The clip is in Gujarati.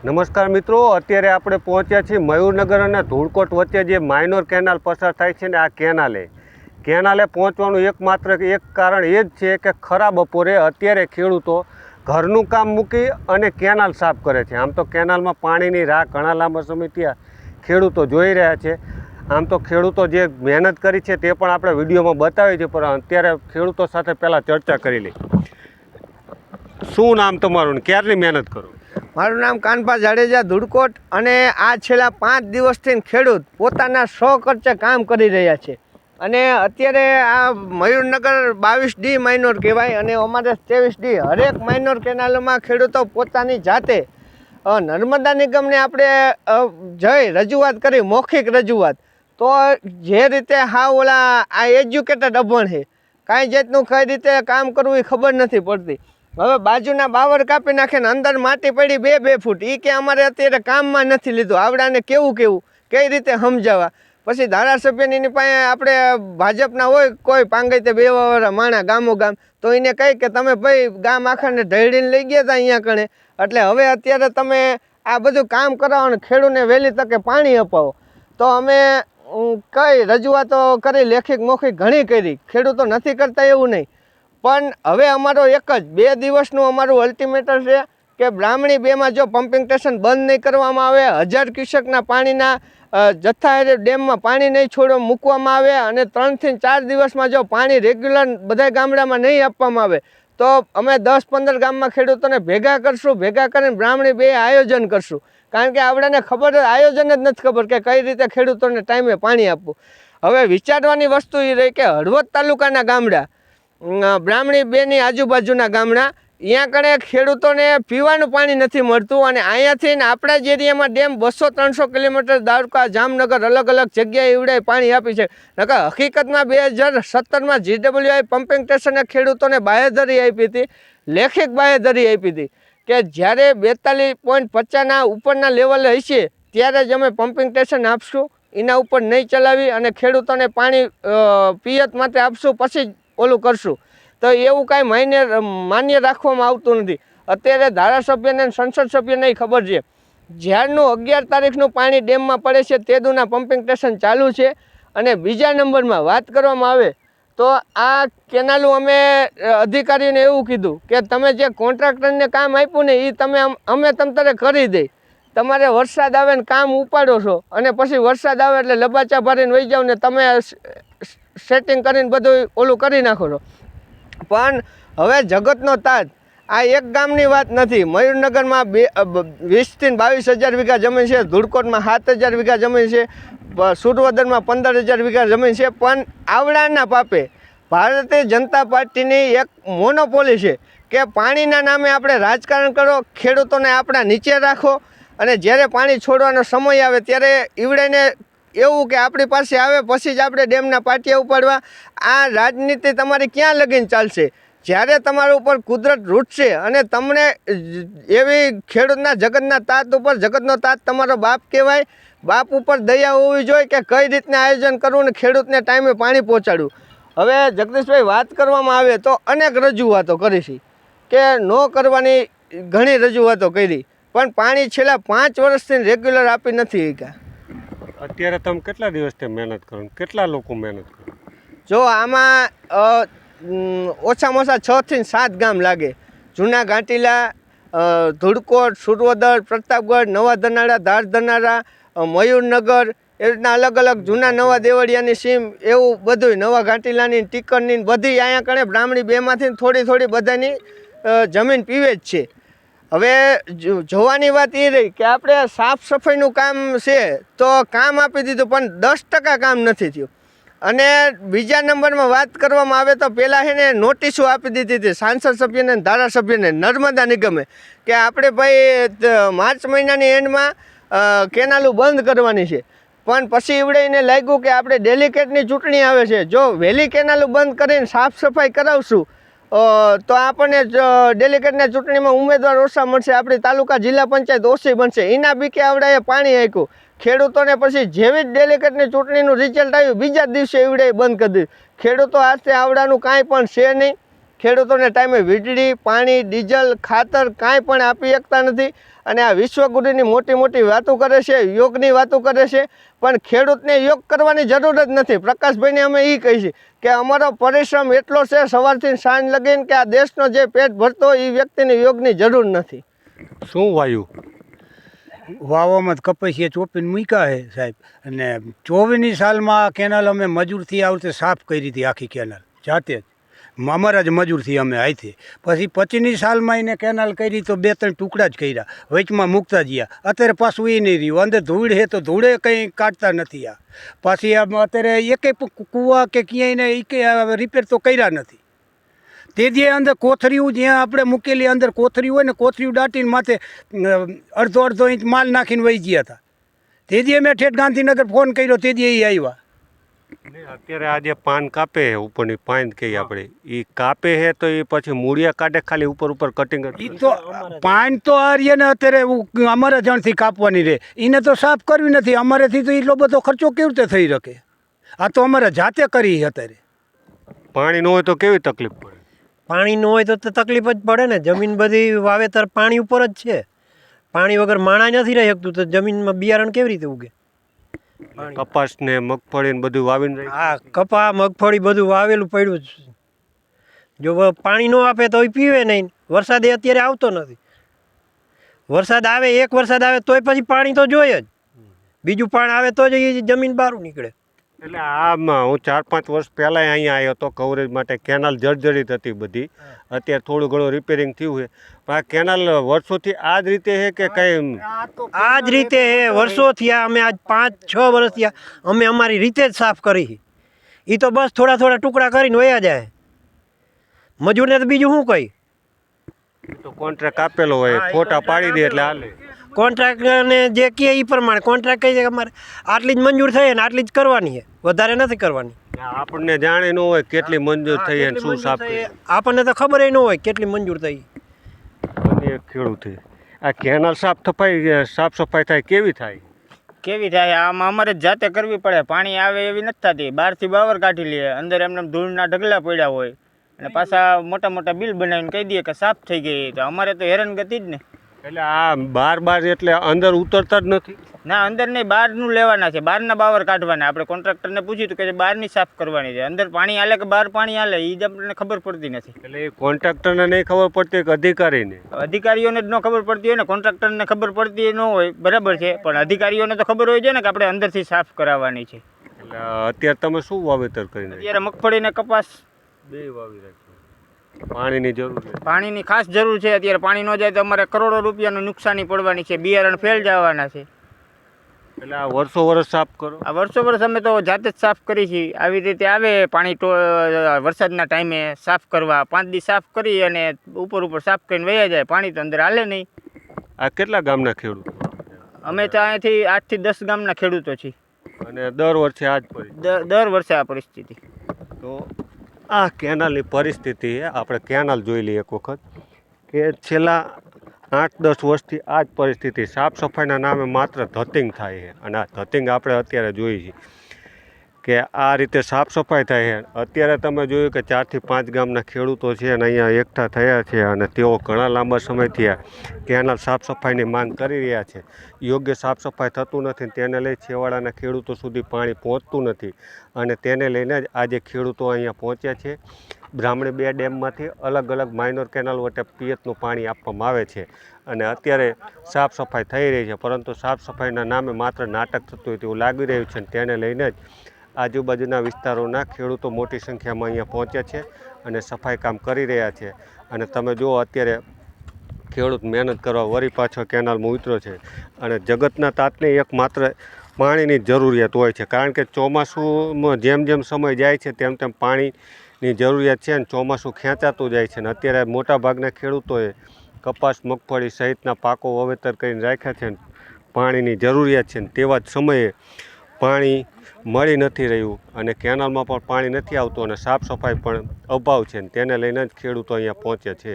નમસ્કાર મિત્રો, અત્યારે આપણે પહોંચ્યા છીએ મયુરનગર અને ધૂળકોટ વચ્ચે જે માઇનોર કેનાલ પસાર થાય છે ને આ કેનાલે પહોંચવાનું એકમાત્ર એક કારણ એ જ છે કે ખરા બપોરે અત્યારે ખેડૂતો ઘરનું કામ મૂકી અને કેનાલ સાફ કરે છે. આમ તો કેનાલમાં પાણીની રાહ ઘણા લાંબા સમયથી ખેડૂતો જોઈ રહ્યા છે. આમ તો ખેડૂતો જે મહેનત કરી છે તે પણ આપણે વિડીયોમાં બતાવી છે, પણ અત્યારે ખેડૂતો સાથે પહેલાં ચર્ચા કરી લઈ. શું નામ તમારું ને ક્યારની મહેનત કરો? મારું નામ કાનભા જાડેજા, ધૂળકોટ. અને આ છેલ્લા 5 દિવસથી ખેડૂત પોતાના 100 ખર્ચે કામ કરી રહ્યા છે. અને અત્યારે આ મયુરનગર 22D માઇનોર કહેવાય અને અમારે 23D હરેક માઇનોર કેનાલોમાં ખેડૂતો પોતાની જાતે નર્મદા નિગમને આપણે જઈ રજૂઆત કરી, મૌખિક રજૂઆત. તો જે રીતે આ એજ્યુકેટેડ અભણ છે, કાંઈ જાતનું કઈ રીતે કામ કરવું એ ખબર નથી પડતી. હવે બાજુના બાવર કાપી નાખે ને અંદર માટી પડી 2-2 ફૂટ, એ કે અમારે અત્યારે કામમાં નથી લીધું. આવડાને કેવું કઈ રીતે સમજાવવા? પછી ધારાસભ્યની પાસે આપણે ભાજપના હોય કોઈ પાંગઈ 2 વાળા માણા ગામો ગામ, તો એને કહી કે તમે ભાઈ ગામ આખાને ઢળીને લઈ ગયા હતા અહીંયા કણે, એટલે હવે અત્યારે તમે આ બધું કામ કરાવો ને ખેડૂતને વહેલી તકે પાણી અપાવો. તો અમે કઈ રજૂઆતો કરી, લેખિત મૌખિક ઘણી કરી, ખેડૂતો નથી કરતા એવું નહીં. પણ હવે અમારો એક જ 2 દિવસનું અમારું અલ્ટિમેટમ છે કે બ્રાહ્મણી 2માં જો પમ્પિંગ સ્ટેશન બંધ નહીં કરવામાં આવે, 1000 ક્યુસેકના પાણીના જથ્થા ડેમમાં પાણી નહીં મૂકવામાં આવે અને 3 થી 4 દિવસમાં જો પાણી રેગ્યુલર બધા ગામડામાં નહીં આપવામાં આવે તો અમે 10-15 ગામમાં ખેડૂતોને ભેગા કરશું. ભેગા કરીને બ્રાહ્મણી 2 આયોજન કરશું. કારણ કે આવડાને ખબર આયોજન જ નથી ખબર કે કઈ રીતે ખેડૂતોને ટાઈમે પાણી આપવું. હવે વિચારવાની વસ્તુ એ રહી કે હળવદ તાલુકાના ગામડા, બ્રાહ્મણી 2ની આજુબાજુના ગામડા, અહીંયા કણે ખેડૂતોને પીવાનું પાણી નથી મળતું. અને અહીંયાથી ને આપણા જ એરિયામાં ડેમ 200-300 કિલોમીટર દ્વારકા, જામનગર અલગ અલગ જગ્યાએ એવડાય પાણી આપી છે. નકર હકીકતમાં 2017માં GWI પમ્પિંગ સ્ટેશને ખેડૂતોને બાહેધરી આપી હતી, લેખિત બાહેધરી આપી હતી કે જ્યારે 42.50ના ઉપરના લેવલે હશે ત્યારે જ અમે પમ્પિંગ સ્ટેશન આપશું, એના ઉપર નહીં ચલાવી અને ખેડૂતોને પાણી પિયત માટે આપશું, પછી જ ઓલું કરશું. તો એવું કાંઈ માન્ય રાખવામાં આવતું નથી. અત્યારે ધારાસભ્યને સંસદ સભ્યને ખબર છે, જ્યારનું 11 તારીખનું પાણી ડેમમાં પડે છે તેદુના પમ્પિંગ સ્ટેશન ચાલુ છે. અને બીજા નંબરમાં વાત કરવામાં આવે તો આ કેનાલું અમે અધિકારીને એવું કીધું કે તમે જે કોન્ટ્રાક્ટરને કામ આપ્યું ને એ અમે તમતારે કરી દઈ. તમારે વરસાદ આવે ને કામ ઉપાડો છો અને પછી વરસાદ આવે એટલે લબાચા ભરીને વહી જાવ ને તમે સેટિંગ કરીને બધું ઓલું કરી નાખો છો. પણ હવે જગતનો તાજ આ એક ગામની વાત નથી. મયુરનગરમાં 20 થી 22,000 વીઘા જમીન છે, ધૂળકોટમાં 7,000 વીઘા જમીન છે, સુરવદરમાં 15,000 વીઘા જમીન છે. પણ આવડાના પાપે ભારતીય જનતા પાર્ટીની એક મોનોપોલી છે કે પાણીના નામે આપણે રાજકારણ કરો, ખેડૂતોને આપણા નીચે રાખો અને જ્યારે પાણી છોડવાનો સમય આવે ત્યારે ઈવડેને એવું કે આપણી પાસે આવે પછી જ આપણે ડેમના પાટિયા ઉપાડવા. આ રાજનીતિ તમારી ક્યાં લગીને ચાલશે? જ્યારે તમારા ઉપર કુદરત રૂટશે અને તમને એવી ખેડૂતના જગતના તાત ઉપર, જગતનો તાત તમારો બાપ કહેવાય, બાપ ઉપર દયા હોવી જોઈએ કે કઈ રીતના આયોજન કરવું ને ખેડૂતને ટાઈમે પાણી પહોંચાડવું. હવે જગદીશભાઈ વાત કરવામાં આવે તો અનેક રજૂઆતો કરી છે કે ન કરવાની ઘણી રજૂઆતો કરી, પણ પાણી છેલ્લા 5 વર્ષથી રેગ્યુલર આપી નથી શક્યા. અત્યારે તમે કેટલા દિવસથી મહેનત કરો, કેટલા લોકો મહેનત કરો? જો આમાં ઓછામાં ઓછા 6 થી 7 ગામ લાગે. જૂના ઘાટીલા, ધૂળકોટ, સુરવદર, પ્રતાપગઢ, નવા ધનાળા, ધાર ધનાળા, મયુરનગર, એ રીતના અલગ અલગ જૂના નવા દેવળિયાની સીમ, એવું બધું નવા ઘાટીલાની, ટીકરની બધી અહીંયા કણે બ્રાહ્મણી 2માંથી થોડી બધાની જમીન પીવે જ છે. હવે જોવાની વાત એ રહી કે આપણે સાફ સફાઈનું કામ છે તો કામ આપી દીધું, પણ 10% કામ નથી થયું. અને બીજા નંબરમાં વાત કરવામાં આવે તો પહેલાં એને નોટિસો આપી દીધી હતી સાંસદ સભ્યને, ધારાસભ્યને, નર્મદા નિગમે કે આપણે ભાઈ માર્ચ મહિનાની એન્ડમાં કેનાલું બંધ કરવાની છે. પણ પછી એવડે એને લાગ્યું કે આપણે ડેલિકેટની ચૂંટણી આવે છે, જો વહેલી કેનાલું બંધ કરીને સાફ સફાઈ કરાવશું તો આપણને ડેલિકેટના ચૂંટણીમાં ઉમેદવાર ઓછા મળશે, આપણી તાલુકા જિલ્લા પંચાયત ઓછી બનશે. એના બીકે આવડાએ પાણી આપ્યું ખેડૂતોને. પછી જેવી જ ડેલિકેટની ચૂંટણીનું રિઝલ્ટ આવ્યું બીજા દિવસે એવડાએ બંધ કરી દીધું. ખેડૂતો આસ્તે આવડાનું કાંઈ પણ છે નહીં. ખેડૂતોને ટાઈમે વીજળી, પાણી, ડીઝલ, ખાતર કાંઈ પણ આપી શકતા નથી. અને આ વિશ્વગુરુની મોટી મોટી વાતો કરે છે, યોગની વાતો કરે છે, પણ ખેડૂતને યોગ કરવાની જરૂર જ નથી. પ્રકાશભાઈને અમે એ કહી છીએ કે અમારો પરિશ્રમ એટલો છે સવારથી સાંજ લગીને કે આ દેશનો જે પેટ ભરતો હોય એ વ્યક્તિને યોગની જરૂર નથી. શું વાયુ વાવામાં જ કપાસિયા ચોપીને મૂક્યા છે સાહેબ. અને 24ની સાલમાં આ કેનાલ અમે મજૂરથી આ રીતે સાફ કરી હતી, આખી કેનાલ જાતે જ અમારા જ મજૂરથી અમે અહીંથી. પછી 25ની સાલમાં એને કેનાલ કરી તો 2-3 ટુકડા જ કર્યા, વચમાં મૂકતા ગયા. અત્યારે પાછું એ નહીં રહ્યું. અંદર ધૂળ છે તો ધૂળે કંઈ કાઢતા નથી. આ પાછી અત્યારે એકે કૂવા કે ક્યાંય ને એ રિપેર તો કર્યા નથી. તે જે અંદર કોથરીઓ જ્યાં આપણે મૂકેલી અંદર કોથરી હોય ને, કોથરીઓ દાટીને માથે અડધો ઇંચ માલ નાખીને વહી ગયા હતા. તે જે મેં ઠેઠ ગાંધીનગર ફોન કર્યો તે જે એ આવ્યા. અત્યારે આ જે પાન કાપે છે ઉપરની પાન કહીએ આપણે, એ કાપે છે તો એ પછી મૂળિયા કાઢે ખાલી ઉપર કટિંગ? એ તો પાન તો આ રહીએ ને અત્યારે અમારા જણથી કાપવાની રહે, એને તો સાફ કરવી નથી. અમારેથી તો એટલો બધો ખર્ચો કેવી રીતે થઈ શકે? આ તો અમારે જાતે કરી અત્યારે. પાણી ન હોય તો કેવી તકલીફ પડે? પાણી ન હોય તો તકલીફ જ પડે ને. જમીન બધી વાવેતર પાણી ઉપર જ છે. પાણી વગર માણા નથી રહી શકતું તો જમીનમાં બિયારણ કેવી રીતે ઉગે? કપાસ ને મગફળી ને બધું વાવીને હા, કપા મગફળી બધું વાવેલું પડ્યું જ. જો પાણી ન આપે તો એ પીવે નહીં. વરસાદ અત્યારે આવતો નથી. વરસાદ આવે, એક વરસાદ આવે તોય પછી પાણી તો જોઈએ જ. બીજું પાણી આવે તો જ એ જમીન બહાર નીકળે. એટલે આમાં હું 4-5 વર્ષ પહેલાં અહીંયા આવ્યો હતો કવરેજ માટે. કેનાલ જર્જરિત હતી બધી. અત્યારે થોડું ઘણું રિપેરિંગ થયું છે, પણ આ કેનાલ વર્ષોથી આ જ રીતે છે કે કંઈ? આ જ રીતે વર્ષો થયા. અમે આજ 5-6 વર્ષ થયા અમે અમારી રીતે જ સાફ કરી. એ તો બસ થોડા ટુકડા કરીને વયા જાય. મજૂરને તો બીજું શું કહી? તો કોન્ટ્રાક્ટ આપેલો હોય, ફોટા પાડી દે એટલે હાલે. કોન્ટ્રાક્ટરને જે કહે એ પ્રમાણે કોન્ટ્રાક્ટ કહે છે કે અમારે આટલી જ મંજૂર થઈ ને આટલી જ કરવાની છે, વધારે નથી કરવાની. આપણને જાણે ન હોય કેટલી મંજૂર થઈ અને શું સાફ થઈ. આપણને તો ખબર ન હોય કેટલી મંજૂર થઈ. અને ખેડૂત આ કેનાલ સાફ સફાઈ થાય કેવી થાય? કેવી થાય? આમાં અમારે જ જાતે કરવી પડે. પાણી આવે એવી નથી થતી. બહારથી બાવર કાઢી લઈએ, અંદર એમને ધૂળના ઢગલા પડ્યા હોય અને પાછા મોટા બિલ બનાવીને કહી દઈએ કે સાફ થઈ ગઈ. તો અમારે તો હેરાનગતિ જ ને. એટલે આ બાર એટલે અંદર ઉતરતા જ નથી? ના, અંદર નહીં, બહારનું લેવાના છે. બહારના બાવર કાઢવાના. આપણે કોન્ટ્રાક્ટરને પૂછ્યું તો કે બહારની સાફ કરવાની છે. અંદર પાણી હાલે કે બહાર પાણી હાલે એ જ આપણને ખબર પડતી નથી. એટલે એ કોન્ટ્રાક્ટરને નહીં ખબર પડતી કે અધિકારીને? અધિકારીઓને જ ન ખબર પડતી હોય ને, કોન્ટ્રાક્ટરને ખબર પડતી ન હોય, બરાબર છે, પણ અધિકારીઓને તો ખબર હોય છે ને કે આપણે અંદરથી સાફ કરાવવાની છે. એટલે અત્યારે તમે શું વાવેતર કરીને? અત્યારે મગફળી ને કપાસ બે વાવી રાખ્યું. પાણીની જરૂર છે? પાણીની ખાસ જરૂર છે. અત્યારે પાણી ન જાય તો અમારે કરોડો રૂપિયાનું નુકસાની પડવાની છે. બિયારણ ફેલ જવાના છે. એટલે આ વર્ષો સાફ કરો? આ વર્ષ અમે તો જાતે જ સાફ કરી છીએ. આવી રીતે આવે પાણી વરસાદના ટાઈમે સાફ કરવા. 5 દી સાફ કરી અને ઉપર સાફ કરીને વહી જાય. પાણી તો અંદર હાલે નહીં. આ કેટલા ગામના ખેડૂતો? અમે તો અહીંથી 8 થી 10 ગામના ખેડૂતો છીએ. અને દર વર્ષે આ જ પરિસ્થિતિ? દર વર્ષે આ પરિસ્થિતિ. તો આ કેનાલની પરિસ્થિતિ આપણે કેનાલ જોઈ લઈએ એક વખત કે છેલ્લા 8-10 વર્ષથી આ જ પરિસ્થિતિ. સાફ સફાઈના નામે માત્ર ધતિંગ થાય છે. અને આ ધતિંગ આપણે અત્યારે જોઈએ છીએ કે આ રીતે સાફ સફાઈ થાય છે. અત્યારે તમે જોયું કે 4 થી 5 ગામના ખેડૂતો છે અને અહીંયા એકઠા થયા છે અને તેઓ ઘણા લાંબા સમયથી આ કેનાલ સાફ સફાઈની માંગ કરી રહ્યા છે. યોગ્ય સાફ સફાઈ થતું નથી. તેને લઈ છેવાડાના ખેડૂતો સુધી પાણી પહોંચતું નથી અને તેને લઈને જ આજે ખેડૂતો અહીંયા પહોંચ્યા છે. બ્રાહ્મણી 2 ડેમમાંથી અલગ માઇનોર કેનાલ વટે પિયતનું પાણી આપવામાં આવે છે અને અત્યારે સાફ સફાઈ થઈ રહી છે, પરંતુ સાફ સફાઈના નામે માત્ર નાટક થતું હોય તેવું લાગી રહ્યું છે. તેને લઈને જ આજુબાજુના વિસ્તારોના ખેડૂતો મોટી સંખ્યામાં અહીંયા પહોંચ્યા છે અને સફાઈ કામ કરી રહ્યા છે. અને તમે જુઓ અત્યારે ખેડૂત મહેનત કરવા વળી પાછો કેનાલમાં ઉતર્યો છે અને જગતના તાતને એકમાત્ર પાણીની જરૂરિયાત હોય છે. કારણ કે ચોમાસુમાં જેમ સમય જાય છે તેમ પાણીની જરૂરિયાત છે અને ચોમાસું ખેંચાતું જાય છે. અને અત્યારે મોટાભાગના ખેડૂતોએ કપાસ, મગફળી સહિતના પાકો વાવેતર કરીને રાખ્યા છે. પાણીની જરૂરિયાત છે. તેવા જ સમયે પાણી મળી નથી રહ્યું અને કેનાલમાં પણ પાણી નથી આવતું અને સાફ સફાઈ પણ અભાવ છે. તેને લઈને જ ખેડૂતો અહીંયા પહોંચ્યા છે.